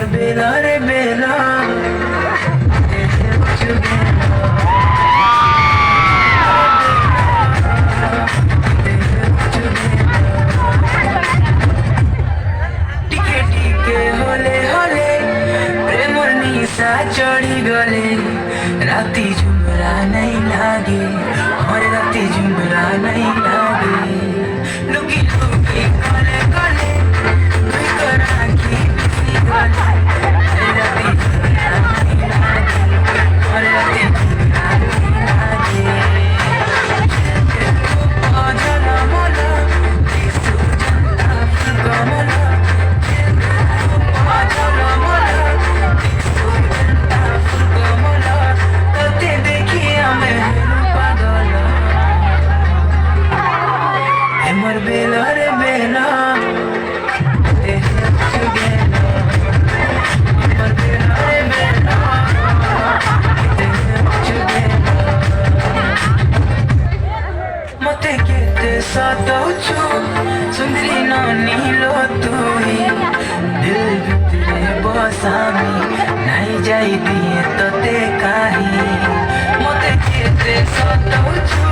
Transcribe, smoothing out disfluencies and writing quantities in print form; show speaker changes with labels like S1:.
S1: मोर बेला रे बेला टिके टिके होले होले प्रेमर निशा चढ़ी गले राती झुमरा नहीं लागे और राती झुमरा नहीं लागे लुकी लुकी गले गले तुई करा की बिसी गले राती झुमरा नहीं लागे और राती झुमरा नहीं लागे आजला मोला दिसु जनता फुगमला आजला मोला दिसु जनता फुगमला तते देखिया मैं पागल ए मोर बेला रे बेला मते केते सताउछु सुंदरी नानी लो तुई दिल भितरे बसामी नहीं जाई दिए तते काही मते केते सताउछु